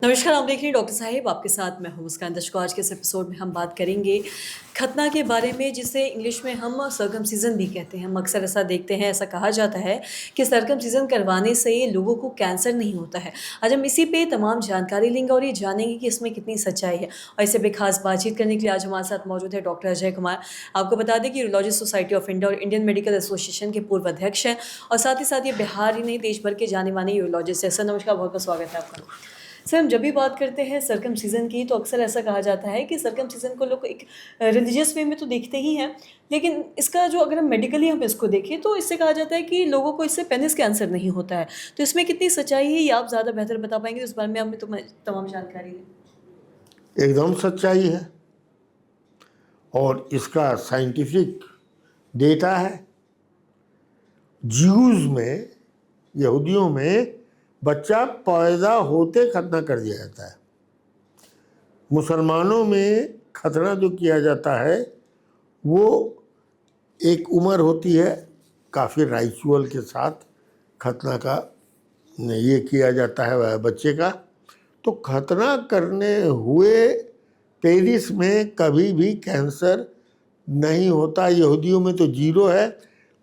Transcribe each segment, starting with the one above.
नमस्कार, आप देख रहे हैं डॉक्टर साहिब, आपके साथ मैं हूँ मुस्कान। दर्शकों, आज के इस एपिसोड में हम बात करेंगे खतना के बारे में, जिसे इंग्लिश में हम सर्कमसिजन भी कहते हैं। हम अक्सर ऐसा देखते हैं, ऐसा कहा जाता है कि सर्कमसिजन करवाने से लोगों को कैंसर नहीं होता है। आज हम इसी पे तमाम जानकारी लेंगे और ये जानेंगे कि इसमें कितनी सच्चाई है। और इसे पे खास बातचीत करने के लिए आज हमारे साथ मौजूद है डॉक्टर अजय कुमार। आपको बता दें कि यूरोलॉजिस्ट सोसाइटी ऑफ इंडिया और इंडियन मेडिकल एसोसिएशन के पूर्व अध्यक्ष हैं और साथ ही साथ ये बिहार ही नहीं, देश भर के जाने माने यूरोलॉजिस्ट हैं। सर नमस्कार, बहुत बहुत स्वागत है आपका। सर, हम जब भी बात करते हैं सर्कमसिजन की, तो अक्सर ऐसा कहा जाता है कि सर्कमसिजन को लोग एक रिलीजियस वे में तो देखते ही हैं, लेकिन इसका जो अगर हम मेडिकली हम इसको देखें तो इससे कहा जाता है कि लोगों को इससे पेनिस कैंसर नहीं होता है। तो इसमें कितनी सच्चाई है, ये आप ज़्यादा बेहतर बता पाएंगे, इस बारे में हमें तमाम जानकारी दें। एकदम सच्चाई है और इसका साइंटिफिक डेटा है। ज्यूज में, यहूदियों में बच्चा पैदा होते खतना कर दिया जाता है। मुसलमानों में खतना जो किया जाता है वो एक उम्र होती है, काफ़ी राइचुअल के साथ खतना का ये किया जाता है वह बच्चे का। तो खतना करने हुए पेरिस में कभी भी कैंसर नहीं होता। यहूदियों में तो जीरो है,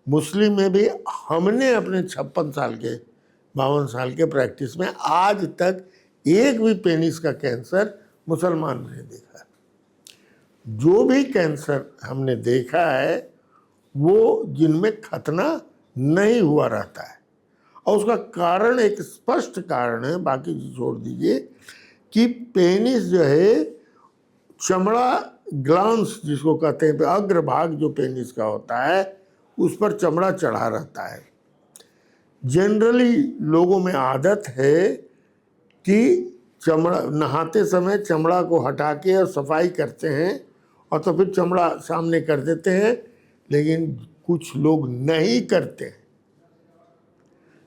मुस्लिम में भी। हमने अपने 56 साल के 52 साल के प्रैक्टिस में आज तक एक भी पेनिस का कैंसर मुसलमान नहीं देखा। जो भी कैंसर हमने देखा है वो जिनमें खतना नहीं हुआ रहता है, और उसका कारण एक स्पष्ट कारण है, बाकी छोड़ दीजिए, कि पेनिस जो है चमड़ा ग्लांस जिसको कहते हैं, अग्रभाग जो पेनिस का होता है उस पर चमड़ा चढ़ा रहता है। जनरली लोगों में आदत है कि चमड़ा नहाते समय चमड़ा को हटा के और सफाई करते हैं और तो फिर चमड़ा सामने कर देते हैं, लेकिन कुछ लोग नहीं करते।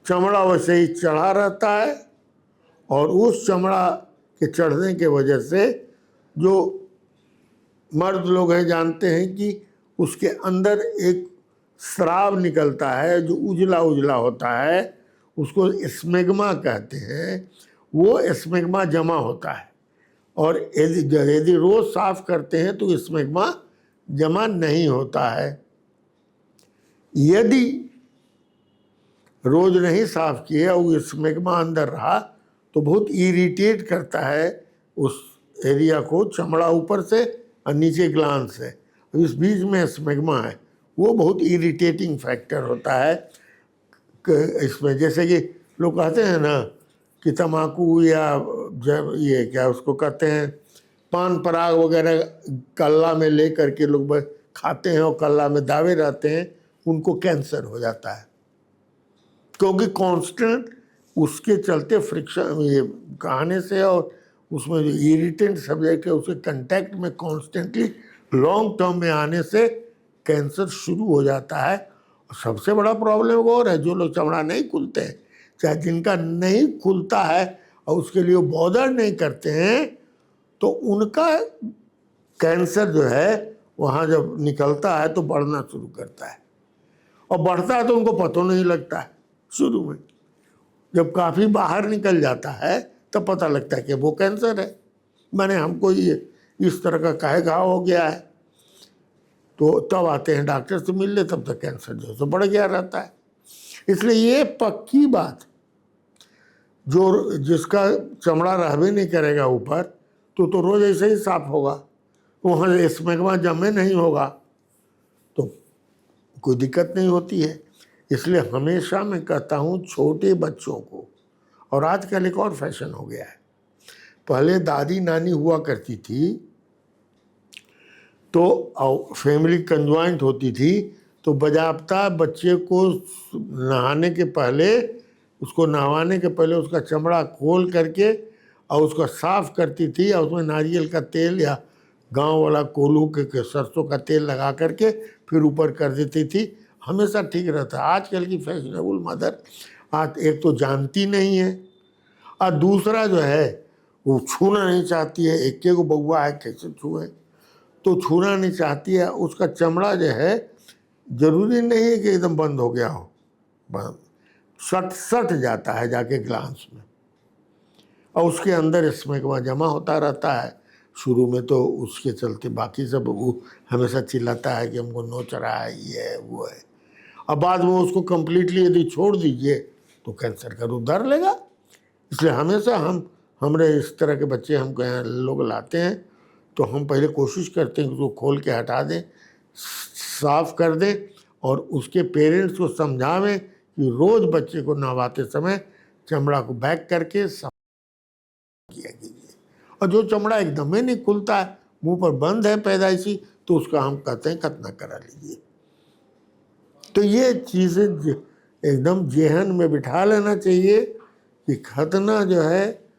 चमड़ा वैसे ही चढ़ा रहता है और उस चमड़ा के चढ़ने के वजह से जो मर्द लोग हैं जानते हैं कि उसके अंदर एक स्राव निकलता है जो उजला उजला होता है, उसको स्मेग्मा कहते हैं। वो स्मेग्मा जमा होता है और यदि रोज साफ करते हैं तो स्मेग्मा जमा नहीं होता है। यदि रोज नहीं साफ किए और स्मेग्मा अंदर रहा तो बहुत इरिटेट करता है उस एरिया को, चमड़ा ऊपर से और नीचे ग्लांस है, इस बीच में स्मेग्मा है। वो बहुत इरिटेटिंग फैक्टर होता है इसमें। जैसे कि लोग कहते हैं ना कि तम्बाकू या जब ये क्या उसको कहते हैं, पान पराग वगैरह कल्ला में ले करके लोग खाते हैं और कल्ला में दावे रहते हैं, उनको कैंसर हो जाता है, क्योंकि कांस्टेंट उसके चलते फ्रिक्शन ये खाने से और उसमें जो इरिटेंट सब्जेक्ट है उसके कांटेक्ट में कॉन्स्टेंटली लॉन्ग टर्म में आने से कैंसर शुरू हो जाता है। और सबसे बड़ा प्रॉब्लम वो और है, जो लोग चमड़ा नहीं खुलते हैं, चाहे जिनका नहीं खुलता है और उसके लिए बॉदर नहीं करते हैं, तो उनका कैंसर जो है वहाँ जब निकलता है तो बढ़ना शुरू करता है, और बढ़ता है तो उनको पता नहीं लगता है शुरू में। जब काफ़ी बाहर निकल जाता है तब पता लगता है कि वो कैंसर है, मैंने हमको ये इस तरह का काहे घाव हो गया है। तो तब आते हैं डॉक्टर से मिलने, तब तक कैंसर जो है तो बढ़ गया रहता है। इसलिए ये पक्की बात, जो जिसका चमड़ा रहबे नहीं करेगा ऊपर तो रोज ऐसे ही साफ होगा, वहाँ स्मेग्मा जमे नहीं होगा तो कोई दिक्कत नहीं होती है। इसलिए हमेशा मैं कहता हूँ छोटे बच्चों को, और आजकल एक और फैशन हो गया है, पहले दादी नानी हुआ करती थी तो फैमिली कंजॉइंट होती थी, तो बजाबता बच्चे को नहाने के पहले, उसको नहवाने के पहले उसका चमड़ा खोल करके और उसको साफ करती थी, और उसमें नारियल का तेल या गांव वाला कोल्हू के सरसों का तेल लगा करके फिर ऊपर कर देती थी, हमेशा ठीक रहता। आजकल की फैशनेबल मदर आज एक तो जानती नहीं है और दूसरा जो है वो छूना नहीं चाहती है। एक को बउआ है, कैसे छुए, तो छूना नहीं चाहती है। उसका चमड़ा जो है जरूरी नहीं है कि एकदम बंद हो गया हो, सट जाता है जाके ग्लांस में, और उसके अंदर स्मेग्मा जमा होता रहता है। शुरू में तो उसके चलते बाकी सब वो हमेशा चिल्लाता है कि हमको नोच रहा है, ये है वो है। अब बाद में उसको कम्प्लीटली यदि छोड़ दीजिए तो कैंसर का रूप धर लेगा। इसलिए हमेशा हमारे इस तरह के बच्चे हमको यहाँ लोग लाते हैं तो हम पहले कोशिश करते हैं कि उसको खोल के हटा दें, साफ कर दें, और उसके पेरेंट्स को समझावें कि रोज़ बच्चे को नहवाते समय चमड़ा को बैक करके साफ किया कीजिए। और जो चमड़ा एकदम ही नहीं खुलता है, मुंह पर बंद है पैदाइशी, तो उसका हम कहते हैं खतना करा लीजिए। तो ये चीज़ें एकदम जेहन में बिठा लेना चाहिए कि खतना जो है